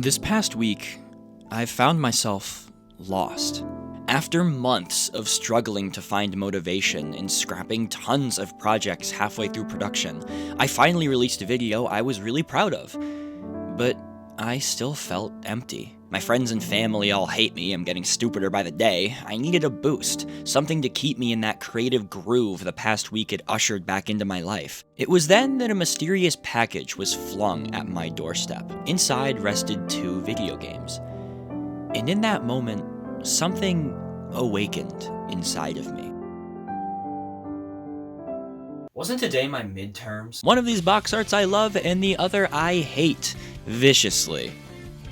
This past week, I've found myself lost. After months of struggling to find motivation and scrapping tons of projects halfway through production, I finally released a video I was really proud of. But I still felt empty. My friends and family all hate me, I'm getting stupider by the day. I needed a boost, something to keep me in that creative groove the past week had ushered back into my life. It was then that a mysterious package was flung at my doorstep. Inside rested 2 video games. And in that moment, something awakened inside of me. Wasn't today my midterms? One of these box arts I love and the other I hate viciously.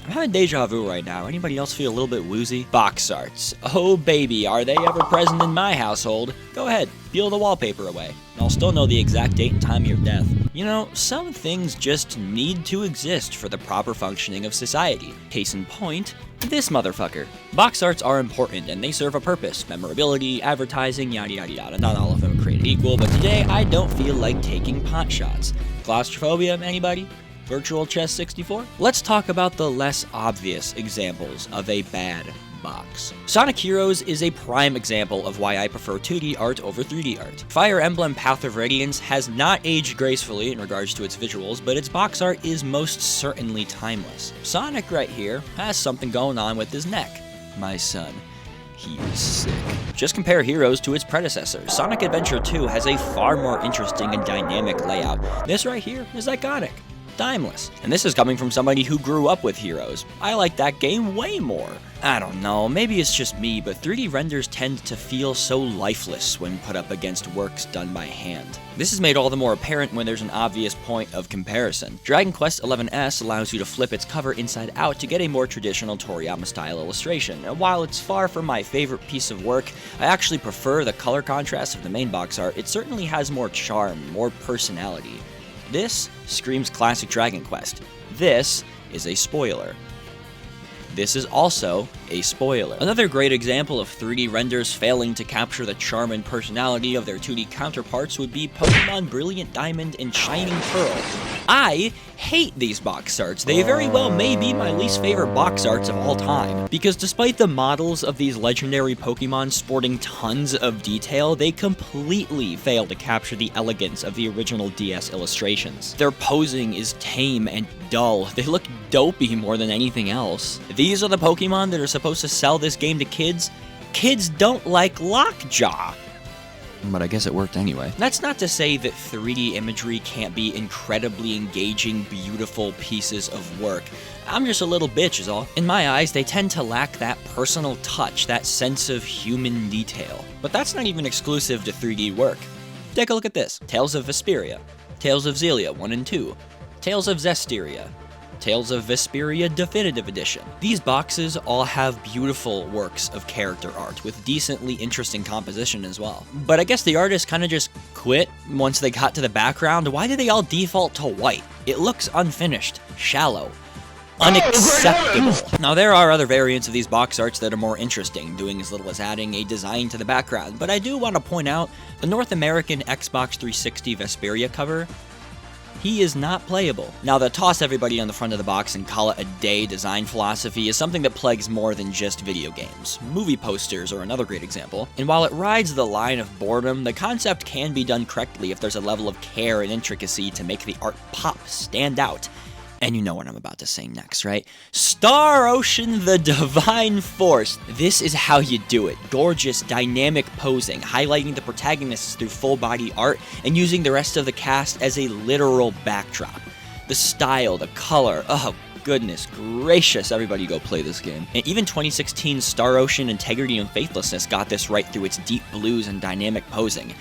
I'm having deja vu right now. Anybody else feel a little bit woozy? Box arts. Oh baby, are they ever present in my household? Go ahead, peel the wallpaper away, and I'll still know the exact date and time of your death. You know, some things just need to exist for the proper functioning of society. Case in point, this motherfucker. Box arts are important and they serve a purpose. Memorability, advertising, yada yada yada. Not all of them are created equal, but today I don't feel like taking pot shots. Claustrophobia, anybody? Virtual Chess 64? Let's talk about the less obvious examples of a bad box. Sonic Heroes is a prime example of why I prefer 2D art over 3D art. Fire Emblem Path of Radiance has not aged gracefully in regards to its visuals, but its box art is most certainly timeless. Sonic right here has something going on with his neck. My son. He is sick. Just compare Heroes to its predecessor. Sonic Adventure 2 has a far more interesting and dynamic layout. This right here is iconic. Timeless. And this is coming from somebody who grew up with Heroes. I like that game way more. I don't know, maybe it's just me, but 3D renders tend to feel so lifeless when put up against works done by hand. This is made all the more apparent when there's an obvious point of comparison. Dragon Quest XI's allows you to flip its cover inside out to get a more traditional Toriyama-style illustration. And while it's far from my favorite piece of work, I actually prefer the color contrast of the main box art. It certainly has more charm, more personality. This screams classic Dragon Quest. This is a spoiler. This is also a spoiler. Another great example of 3D renders failing to capture the charm and personality of their 2D counterparts would be Pokemon Brilliant Diamond and Shining Pearl. I hate these box arts. They very well may be my least favorite box arts of all time, because despite the models of these legendary Pokemon sporting tons of detail, they completely fail to capture the elegance of the original DS illustrations. Their posing is tame and dull. They look dopey more than anything else. These are the Pokemon that are supposed to sell this game to kids? Kids don't like Lockjaw. But I guess it worked anyway. That's not to say that 3D imagery can't be incredibly engaging, beautiful pieces of work. I'm just a little bitch is all. In my eyes, they tend to lack that personal touch, that sense of human detail. But that's not even exclusive to 3D work. Take a look at this. Tales of Vesperia, Tales of Xillia 1 and 2, Tales of Zestiria, Tales of Vesperia Definitive Edition. These boxes all have beautiful works of character art with decently interesting composition as well. But I guess the artists kind of just quit once they got to the background. Why did they all default to white? It looks unfinished, shallow, unacceptable. Now there are other variants of these box arts that are more interesting, doing as little as adding a design to the background, but I do want to point out the North American Xbox 360 Vesperia cover. He is not playable. Now, the toss everybody on the front of the box and call it a day design philosophy is something that plagues more than just video games. Movie posters are another great example. And while it rides the line of boredom, the concept can be done correctly if there's a level of care and intricacy to make the art pop, stand out. And you know what I'm about to say next, right? Star Ocean the Divine Force. This is how you do it. Gorgeous, dynamic posing, highlighting the protagonists through full-body art, and using the rest of the cast as a literal backdrop. The style, the color, oh goodness gracious, everybody go play this game. And even 2016's Star Ocean Integrity and Faithlessness got this right through its deep blues and dynamic posing.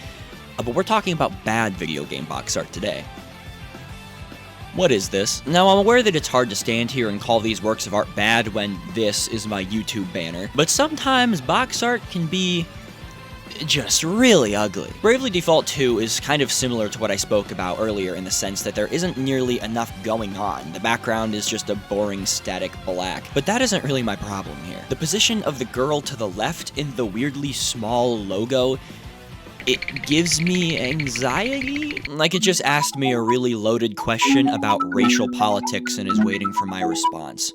But we're talking about bad video game box art today. What is this? Now, I'm aware that it's hard to stand here and call these works of art bad when this is my YouTube banner, but sometimes box art can be just really ugly. Bravely Default 2 is kind of similar to what I spoke about earlier in the sense that there isn't nearly enough going on. The background is just a boring static black. But that isn't really my problem here. The position of the girl to the left in the weirdly small logo, it gives me anxiety. Like it just asked me a really loaded question about racial politics and is waiting for my response.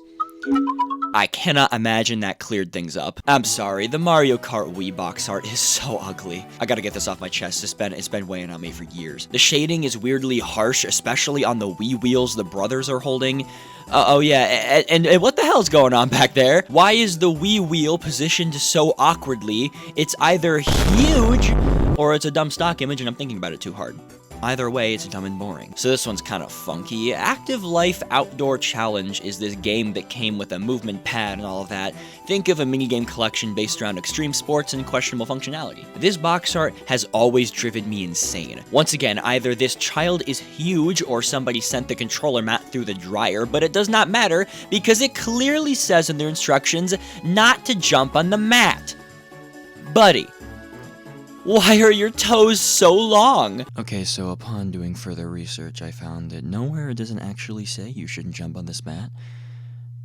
I cannot imagine that cleared things up. I'm sorry, the Mario Kart Wii box art is so ugly. I gotta get this off my chest, it's been weighing on me for years. The shading is weirdly harsh, especially on the Wii wheels the brothers are holding. Oh yeah, and what the hell's going on back there? Why is the Wii wheel positioned so awkwardly? It's either huge, or it's a dumb stock image and I'm thinking about it too hard. Either way, it's dumb and boring. So this one's kind of funky. Active Life Outdoor Challenge is this game that came with a movement pad and all of that. Think of a minigame collection based around extreme sports and questionable functionality. This box art has always driven me insane. Once again, either this child is huge or somebody sent the controller mat through the dryer, but it does not matter because it clearly says in their instructions not to jump on the mat. Buddy, why are your toes so long? Okay, so upon doing further research, I found that nowhere does it actually say you shouldn't jump on this mat.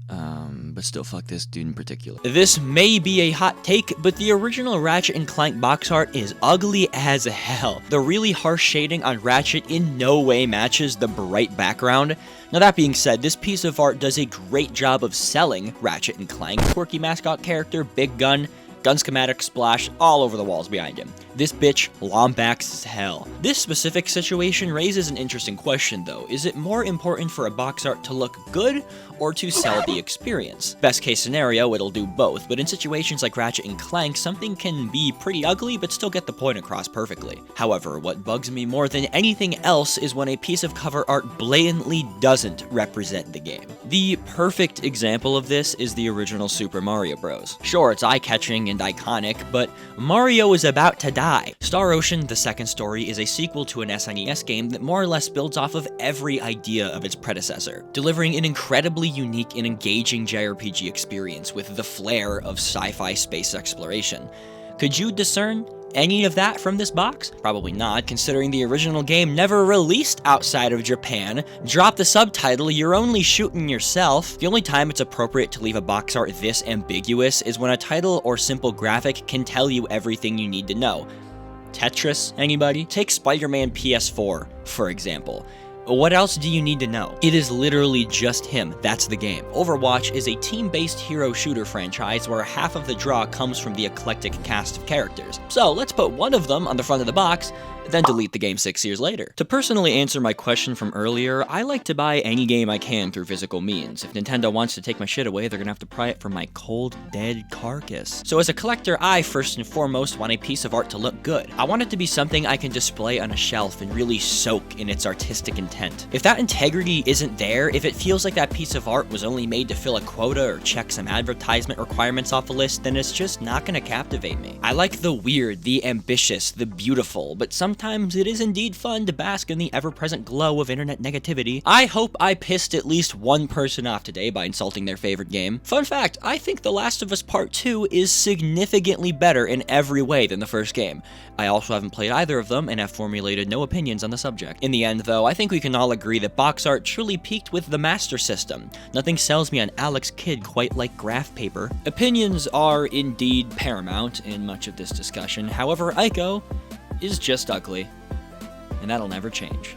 But still, fuck this dude in particular. This may be a hot take, but the original Ratchet & Clank box art is ugly as hell. The really harsh shading on Ratchet in no way matches the bright background. Now that being said, this piece of art does a great job of selling Ratchet & Clank, quirky mascot character, big gun schematic splash all over the walls behind him. This bitch lombax as hell. This specific situation raises an interesting question though. Is it more important for a box art to look good or to sell the experience? Best case scenario, it'll do both, but in situations like Ratchet & Clank, something can be pretty ugly but still get the point across perfectly. However, what bugs me more than anything else is when a piece of cover art blatantly doesn't represent the game. The perfect example of this is the original Super Mario Bros. Sure, it's eye-catching and iconic, but Mario is about to die. Star Ocean: The Second Story is a sequel to an SNES game that more or less builds off of every idea of its predecessor, delivering an incredibly unique and engaging JRPG experience with the flair of sci-fi space exploration. Could you discern any of that from this box? Probably not, considering the original game never released outside of Japan. Drop the subtitle, you're only shooting yourself. The only time it's appropriate to leave a box art this ambiguous is when a title or simple graphic can tell you everything you need to know. Tetris, anybody? Take Spider-Man PS4, for example. What else do you need to know? It is literally just him, that's the game. Overwatch is a team-based hero shooter franchise where half of the draw comes from the eclectic cast of characters. So let's put one of them on the front of the box, then delete the game 6 years later. To personally answer my question from earlier, I like to buy any game I can through physical means. If Nintendo wants to take my shit away, they're gonna have to pry it from my cold, dead carcass. So as a collector, I first and foremost want a piece of art to look good. I want it to be something I can display on a shelf and really soak in its artistic intent. If that integrity isn't there, if it feels like that piece of art was only made to fill a quota or check some advertisement requirements off a list, then it's just not gonna captivate me. I like the weird, the ambitious, the beautiful, but sometimes it is indeed fun to bask in the ever-present glow of internet negativity. I hope I pissed at least one person off today by insulting their favorite game. Fun fact, I think The Last of Us Part 2 is significantly better in every way than the first game. I also haven't played either of them and have formulated no opinions on the subject. In the end though, I think we can all agree that box art truly peaked with the Master System. Nothing sells me on Alex Kidd quite like graph paper. Opinions are indeed paramount in much of this discussion, however, Ico is just ugly, and that'll never change.